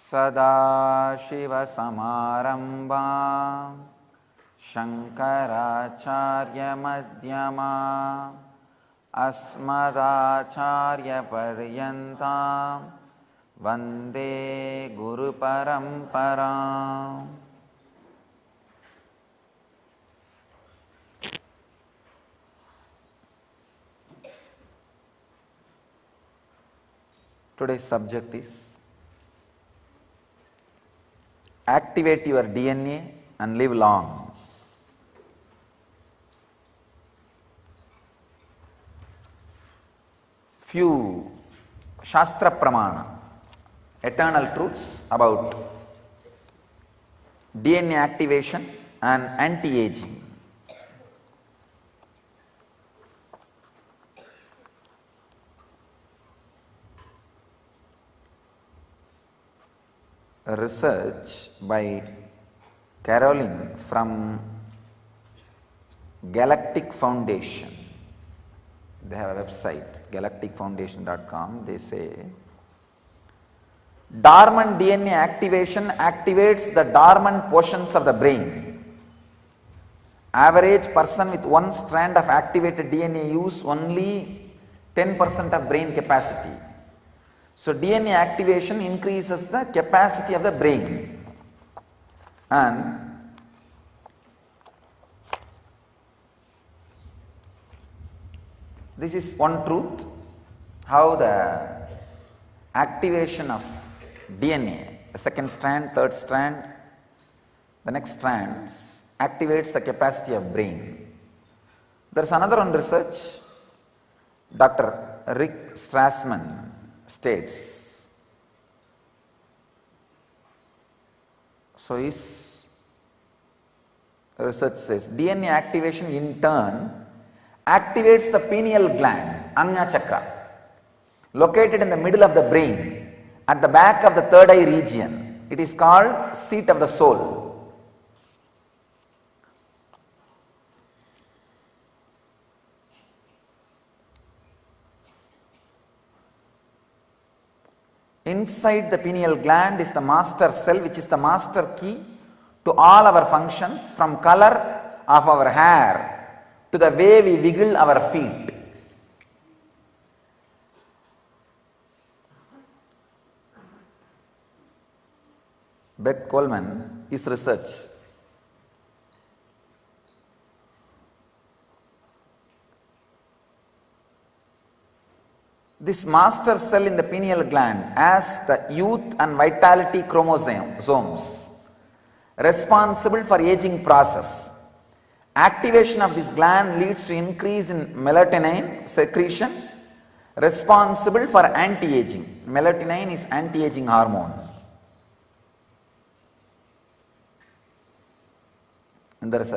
सदाशिवसमारम्भां शङ्कराचार्यमध्यमाम् अस्मदाचार्यपर्यन्तां वन्दे गुरुपरम्पराम्. Today's subject is activate your DNA and live long. Few Shastra Pramana, eternal truths about DNA activation and anti-aging. Research by Caroline from Galactic Foundation. They have a website, galacticfoundation.com. They say dormant DNA activation activates the dormant portions of the brain. Average person with one strand of activated DNA use only 10% of brain capacity. So DNA activation increases the capacity of the brain, and this is one truth, how the activation of DNA, the second strand, third strand, the next strands activates the capacity of brain. There is another one research, Dr. Rick Strassman states, so his research says DNA activation in turn activates the pineal gland, Ajna Chakra, located in the middle of the brain at the back of the third eye region. It is called seat of the soul. Inside the pineal gland is the master cell, which is the master key to all our functions, from color of our hair to the way we wiggle our feet. Beth Coleman, his research this master cell in the pineal gland has the youth and vitality chromosomes responsible for aging process. Activation of this gland leads to increase in melatonin secretion responsible for anti-aging. Melatonin is anti-aging hormone. And there is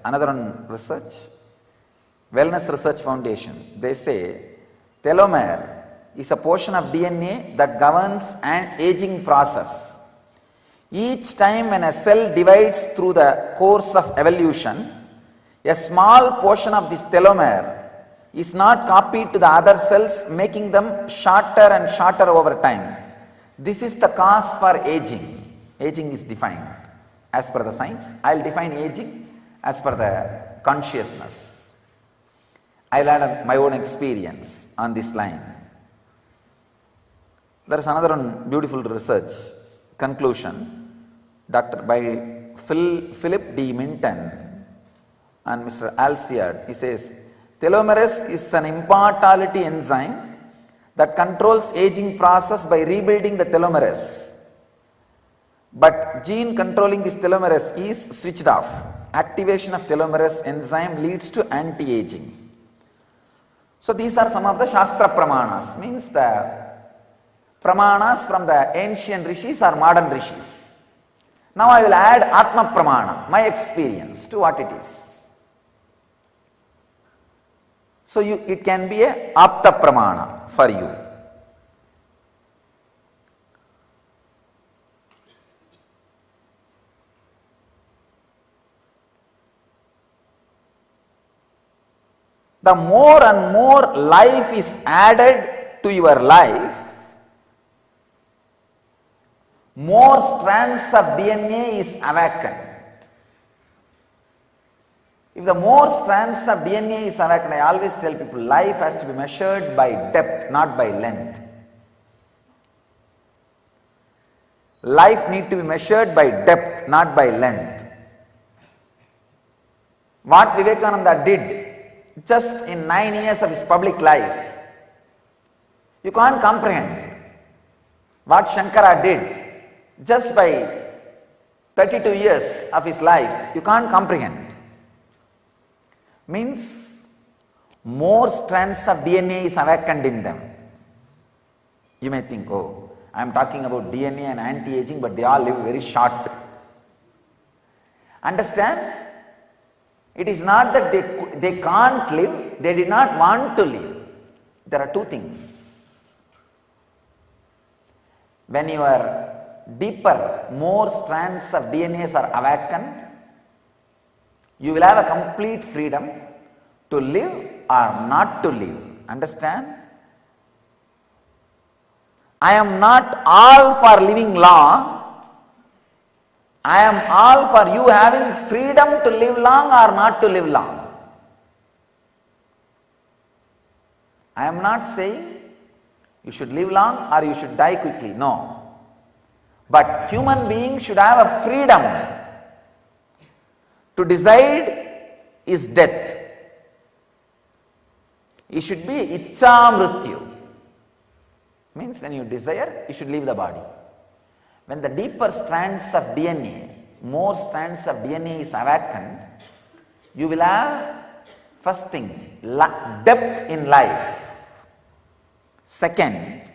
another one research, Wellness Research Foundation. They say telomere is a portion of DNA that governs an aging process. Each time when a cell divides through the course of evolution, a small portion of this telomere is not copied to the other cells, making them shorter and shorter over time. This is the cause for aging. Aging is defined as per the science. I will define aging as per the consciousness. I will add my own experience on this line. There is another one beautiful research conclusion, by Philip D. Minton and Mr. Alciard. He says, telomerase is an immortality enzyme that controls aging process by rebuilding the telomerase. But gene controlling this telomerase is switched off. Activation of telomerase enzyme leads to anti-aging. So these are some of the Shastra Pramanas, means the Pramanas from the ancient rishis or modern rishis. Now I will add Atma Pramana, my experience, to what it is. So it can be a Apta Pramana for you. The more and more life is added to your life, more strands of DNA is awakened. If the more strands of DNA is awakened, I always tell people life has to be measured by depth, not by length. Life need to be measured by depth, not by length. What Vivekananda did just in 9 years of his public life, you can't comprehend. What Shankara did just by 32 years of his life, you can't comprehend. Means more strands of DNA is awakened in them. You may think, oh, I am talking about DNA and anti-aging, but they all live very short. Understand? It is not that they can't live, they did not want to live. There are two things. When your deeper, more strands of DNA are awakened, you will have a complete freedom to live or not to live. Understand? I am not all for living long. I am all for you having freedom to live long or not to live long. I am not saying you should live long or you should die quickly. No. But human beings should have a freedom to decide his death. It should be Ichcha Mrityu. Means when you desire, you should leave the body. When the deeper strands of DNA, more strands of DNA is awakened, you will have first thing, depth in life. Second,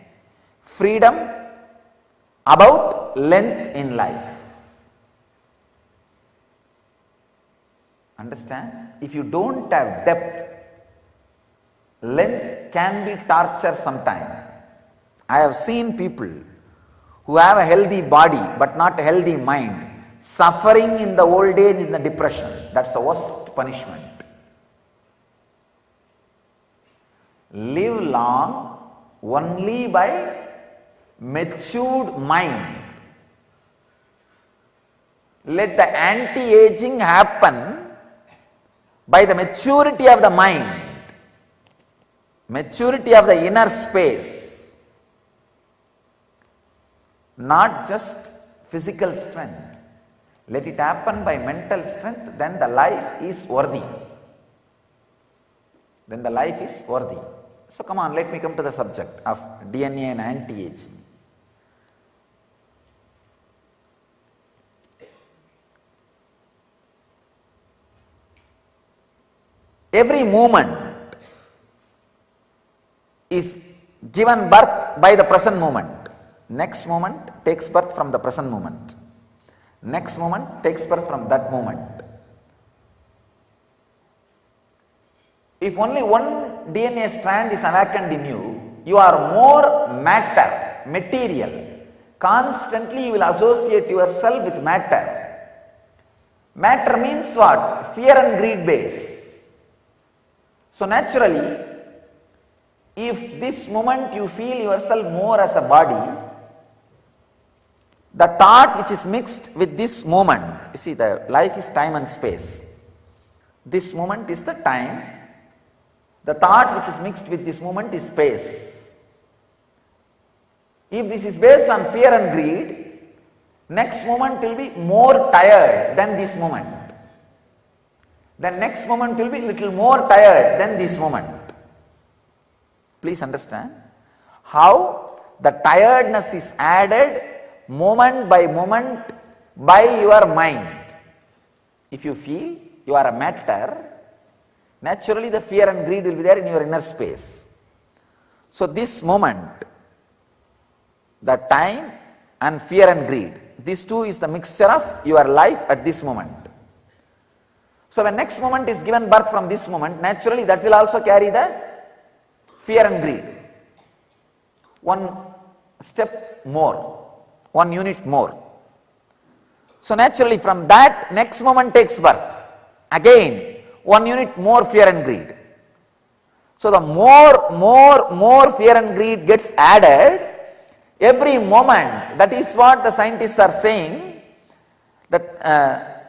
freedom about length in life. Understand? If you don't have depth, length can be torture sometime. I have seen people who have a healthy body but not a healthy mind suffering in the old age in the depression. That's the worst punishment. Live long only by matured mind. Let the anti-aging happen by the maturity of the mind, maturity of the inner space. Not just physical strength. Let it happen by mental strength, then the life is worthy. Then the life is worthy. So come on, let me come to the subject of DNA and anti-aging. Every movement is given birth by the present moment. Next moment takes birth from the present moment. Next moment takes birth from that moment. If only one DNA strand is awakened in you, you are more matter, material. Constantly you will associate yourself with matter. Matter means what? Fear and greed base. So naturally, if this moment you feel yourself more as a body, the thought which is mixed with this moment, you see, the life is time and space. This moment is the time. The thought which is mixed with this moment is space. If this is based on fear and greed, next moment will be more tired than this moment. The next moment will be little more tired than this moment. Please understand how the tiredness is added moment by moment by your mind. If you feel you are a matter, naturally the fear and greed will be there in your inner space. So this moment, the time and fear and greed, these two is the mixture of your life at this moment. So when next moment is given birth from this moment, naturally that will also carry the fear and greed. One step more. 1 unit more. So naturally from that next moment takes birth. Again 1 unit more fear and greed. So the more fear and greed gets added, Every moment, that is what the scientists are saying, that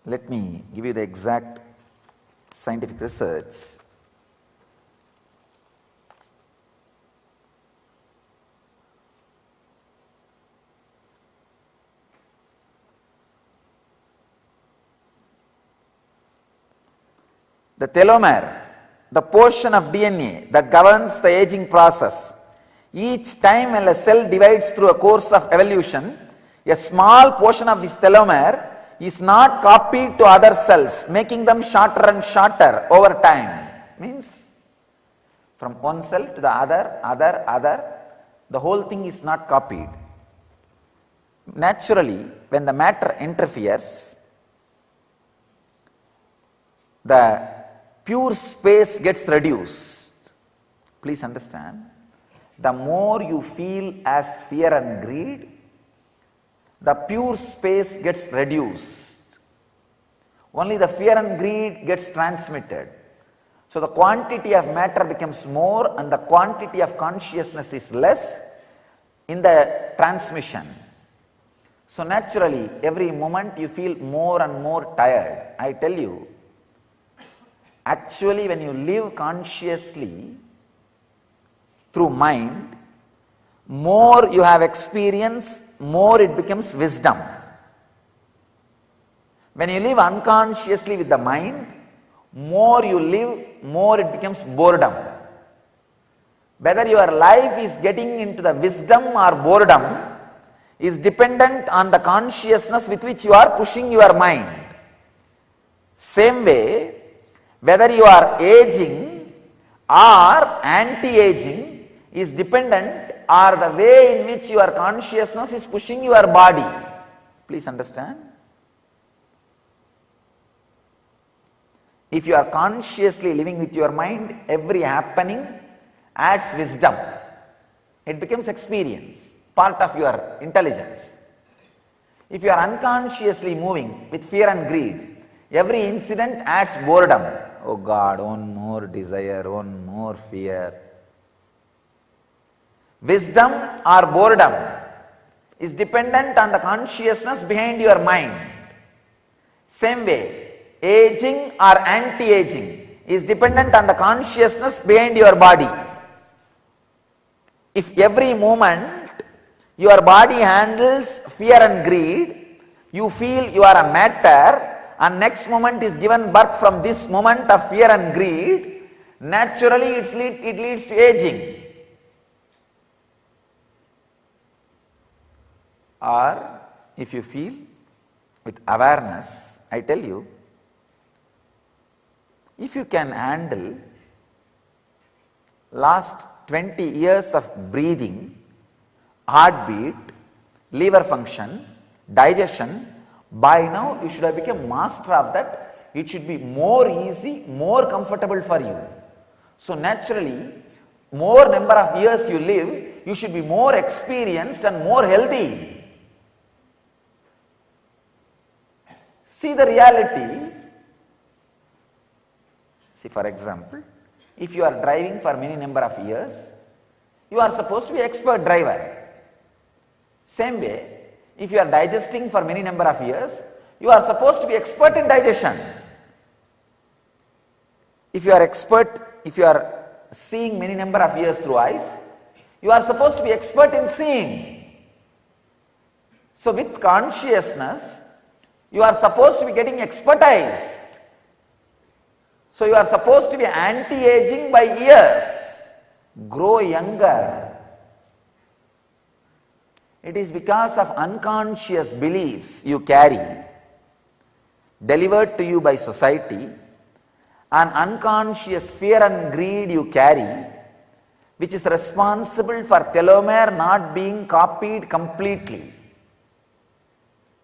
let me give you the exact scientific research. The telomere, the portion of DNA that governs the aging process. Each time when a cell divides through a course of evolution, a small portion of this telomere is not copied to other cells, making them shorter and shorter over time. Means from one cell to the other, the whole thing is not copied. Naturally, when the matter interferes, the pure space gets reduced. Please understand, the more you feel as fear and greed, the pure space gets reduced. Only the fear and greed gets transmitted. So the quantity of matter becomes more and the quantity of consciousness is less in the transmission. So naturally, every moment you feel more and more tired. I tell you, actually when you live consciously through mind, more you have experience, more it becomes wisdom. When you live unconsciously with the mind, more you live, more it becomes boredom. Whether your life is getting into the wisdom or boredom is dependent on the consciousness with which you are pushing your mind. Same way, whether you are aging or anti-aging is dependent on the way in which your consciousness is pushing your body. Please understand. If you are consciously living with your mind, every happening adds wisdom. It becomes experience, part of your intelligence. If you are unconsciously moving with fear and greed, every incident adds boredom. Oh God, one more desire, one more fear. Wisdom or boredom is dependent on the consciousness behind your mind. Same way, aging or anti-aging is dependent on the consciousness behind your body. If every moment your body handles fear and greed, you feel you are a matter, and next moment is given birth from this moment of fear and greed, naturally it leads to aging. Or if you feel with awareness, I tell you, if you can handle last 20 years of breathing, heartbeat, liver function, digestion, by now you should have become master of that. It should be more easy, more comfortable for you. So naturally, more number of years you live, you should be more experienced and more healthy. See the reality. See, for example, if you are driving for many number of years, you are supposed to be expert driver. Same way, if you are digesting for many number of years, you are supposed to be expert in digestion. If you are expert, if you are seeing many number of years through eyes, you are supposed to be expert in seeing. So with consciousness, you are supposed to be getting expertise. So you are supposed to be anti-aging by years, grow younger. It is because of unconscious beliefs you carry, delivered to you by society, and unconscious fear and greed you carry, which is responsible for telomere not being copied completely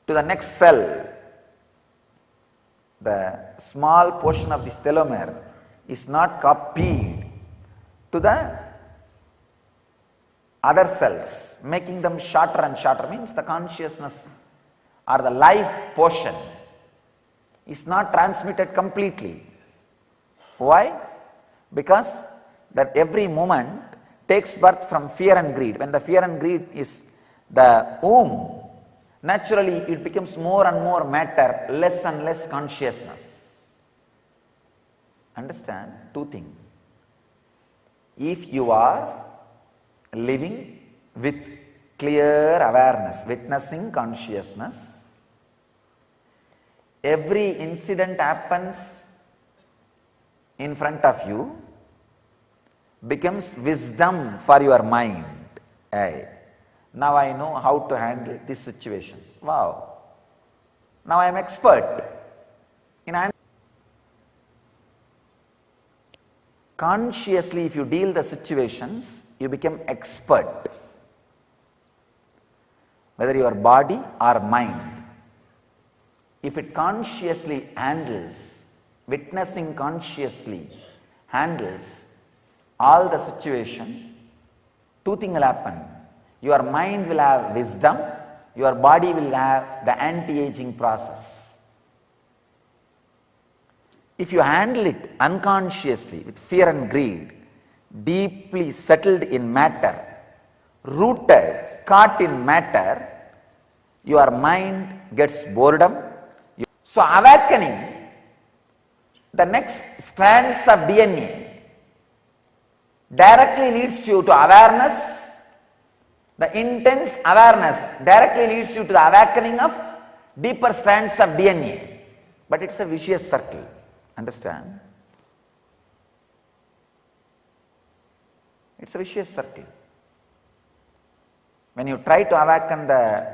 to the next cell. The small portion of this telomere is not copied to the other cells, making them shorter and shorter. Means the consciousness or the life portion is not transmitted completely. Why? Because that every moment takes birth from fear and greed. When the fear and greed is the womb, naturally it becomes more and more matter, less and less consciousness. Understand two things. If you are living with clear awareness, witnessing consciousness, every incident happens in front of you becomes wisdom for your mind. Hey, now I know how to handle this situation. Wow. Now I am expert in handling. Consciously, if you deal the situations, you become expert. Whether your body or mind, if it consciously handles, witnessing consciously handles all the situation, two things will happen. Your mind will have wisdom, your body will have the anti-aging process. If you handle it unconsciously with fear and greed, deeply settled in matter, rooted, caught in matter, your mind gets boredom. So awakening the next strands of DNA directly leads you to awareness. The intense awareness directly leads you to the awakening of deeper strands of DNA. But it's a vicious circle. Understand? It's a vicious circle. When you try to awaken the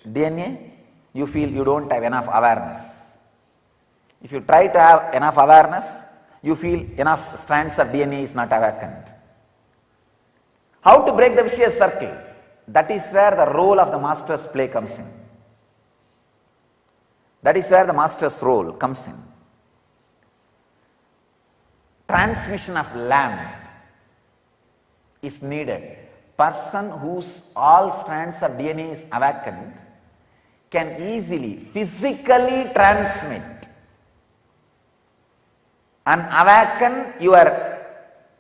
DNA, you feel you don't have enough awareness. If you try to have enough awareness, you feel enough strands of DNA is not awakened. How to break the vicious circle? That is where the role of the master's play comes in. That is where the master's role comes in. Transmission of lamp is needed. Person whose all strands of DNA is awakened can easily, physically transmit and awaken your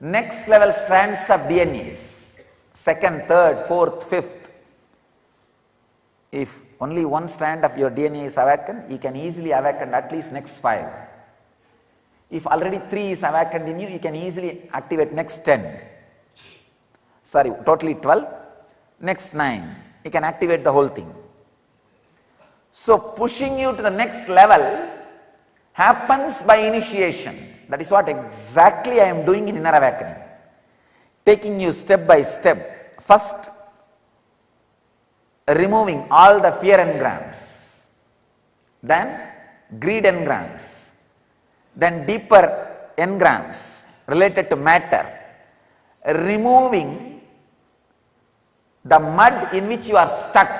next level strands of DNAs, second, third, fourth, fifth. If only one strand of your DNA is awakened, you can easily awaken at least next 5. If already 3 is awakened in you, you can easily activate next 10. Sorry, totally 12. Next 9, you can activate the whole thing. So pushing you to the next level happens by initiation. That is what exactly I am doing in Inner Awakening. Taking you step by step. First, removing all the fear engrams. Then, greed engrams. Then, deeper engrams related to matter. Removing the mud in which you are stuck,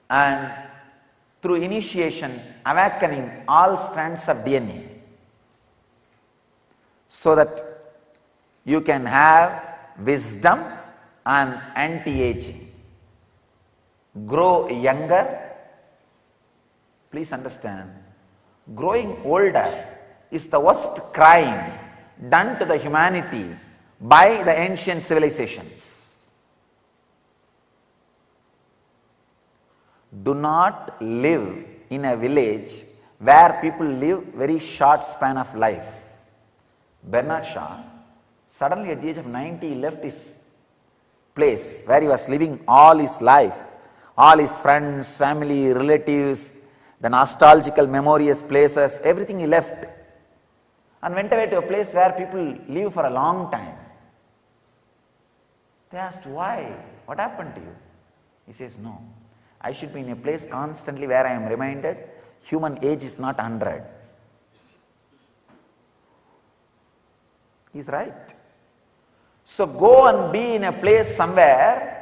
and through initiation awakening all strands of DNA, so that you can have wisdom and anti-aging. Grow younger. Please understand, growing older is the worst crime done to the humanity by the ancient civilizations. Do not live in a village where people live very short span of life. Bernard Shaw, suddenly at the age of 90, he left his place where he was living all his life, all his friends, family, relatives, the nostalgical, memorious places, everything he left, and went away to a place where people live for a long time. They asked, why? What happened to you? He says, no, I should be in a place constantly where I am reminded human age is not 100. He's right. So go and be in a place somewhere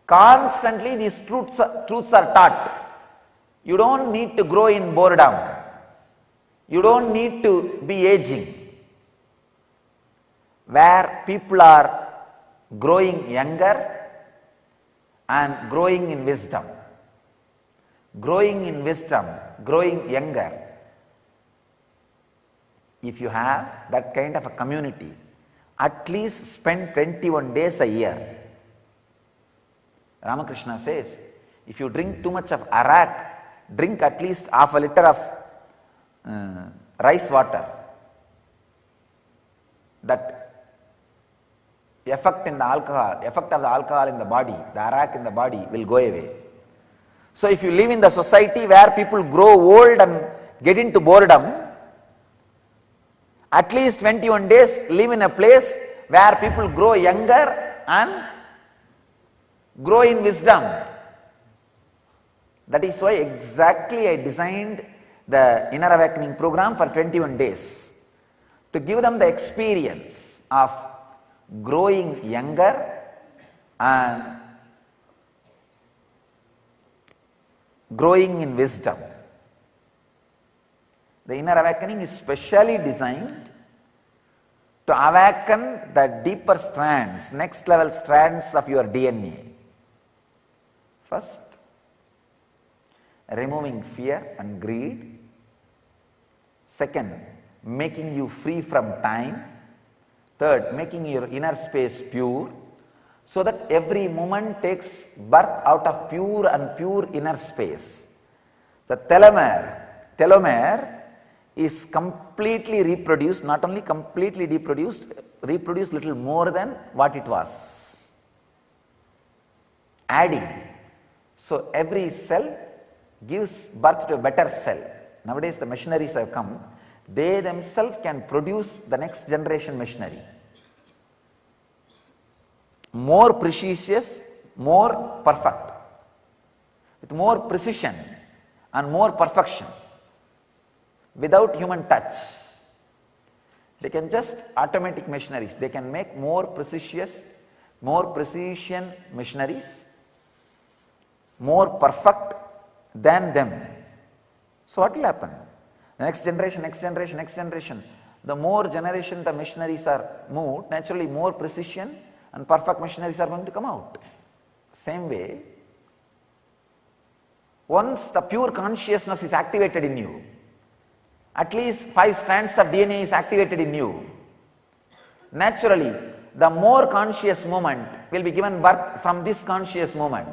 constantly these truths are taught. You don't need to grow in boredom. You don't need to be aging. Where people are growing younger and growing in wisdom. Growing in wisdom, growing younger. If you have that kind of a community, at least spend 21 days a year. Ramakrishna says, if you drink too much of arak, drink at least half a liter of rice water. That effect of the alcohol in the body, the arak in the body will go away. So if you live in the society where people grow old and get into boredom, at least 21 days live in a place where people grow younger and grow in wisdom. That is why exactly I designed the Inner Awakening program for 21 days, to give them the experience of growing younger and growing in wisdom. The Inner Awakening is specially designed to awaken the deeper strands, next level strands of your DNA. First, removing fear and greed. Second, making you free from time. Third, making your inner space pure, so that every moment takes birth out of pure and pure inner space. The telomere is completely reproduced, not only completely reproduced little more than what it was. Adding. So every cell gives birth to a better cell. Nowadays the machineries have come, they themselves can produce the next generation machinery. More precious, more perfect, with more precision and more perfection, without human touch. They can just automatic machineries, they can make more precision machineries, more perfect than them. So what will happen? Next generation. The more generation the machineries are moved, naturally more precision and perfect machineries are going to come out. Same way, once the pure consciousness is activated in you, at least 5 strands of DNA is activated in you, naturally the more conscious movement will be given birth from this conscious movement.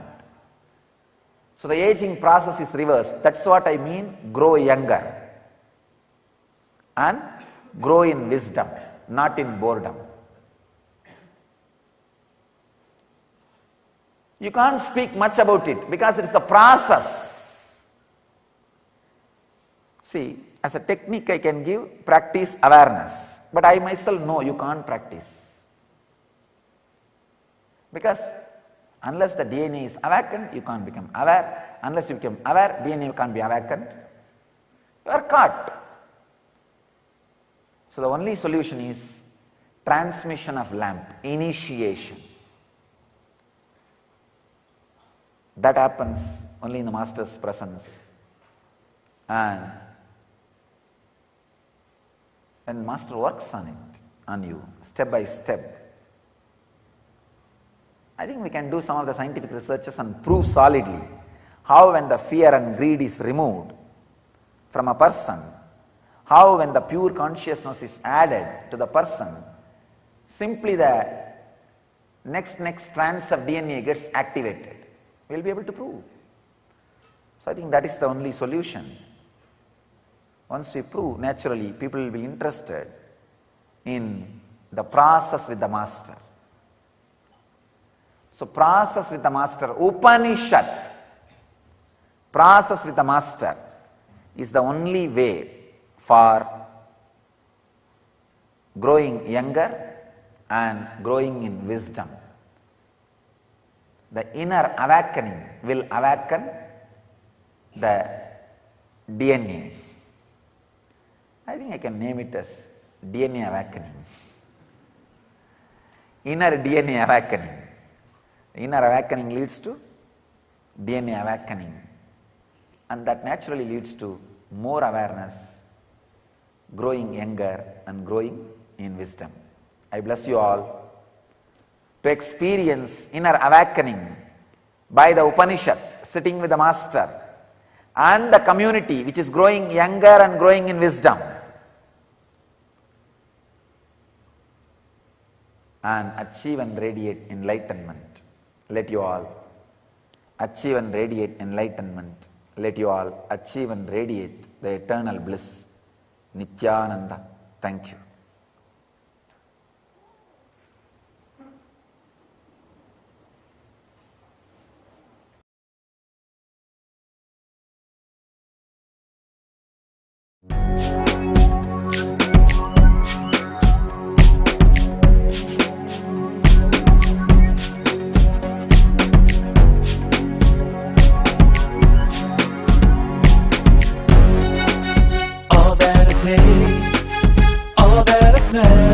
So the aging process is reversed. That's what I mean, grow younger and grow in wisdom, not in boredom. You can't speak much about it because it is a process. See, as a technique I can give, practice awareness, but I myself know you can't practice. Because unless the DNA is awakened, you can't become aware. Unless you become aware, DNA can't be awakened. You are caught. So the only solution is transmission of lamp, initiation. That happens only in the Master's presence. And when Master works on it, on you, step by step, I think we can do some of the scientific researches and prove solidly how when the fear and greed is removed from a person, how when the pure consciousness is added to the person, simply the next strands of DNA gets activated. We will be able to prove. So I think that is the only solution. Once we prove, naturally people will be interested in the process with the Master. So process with the Master, Upanishad, process with the Master is the only way for growing younger and growing in wisdom. The inner awakening will awaken the DNA. I think I can name it as DNA awakening. Inner DNA awakening. Inner awakening leads to DNA awakening, and that naturally leads to more awareness, growing younger and growing in wisdom. I bless you all to experience inner awakening by the Upanishad, sitting with the Master, and the community which is growing younger and growing in wisdom. and achieve and radiate enlightenment. Let you all achieve and radiate enlightenment. Let you all achieve and radiate the eternal bliss. Nityananda. Thank you. All that I smell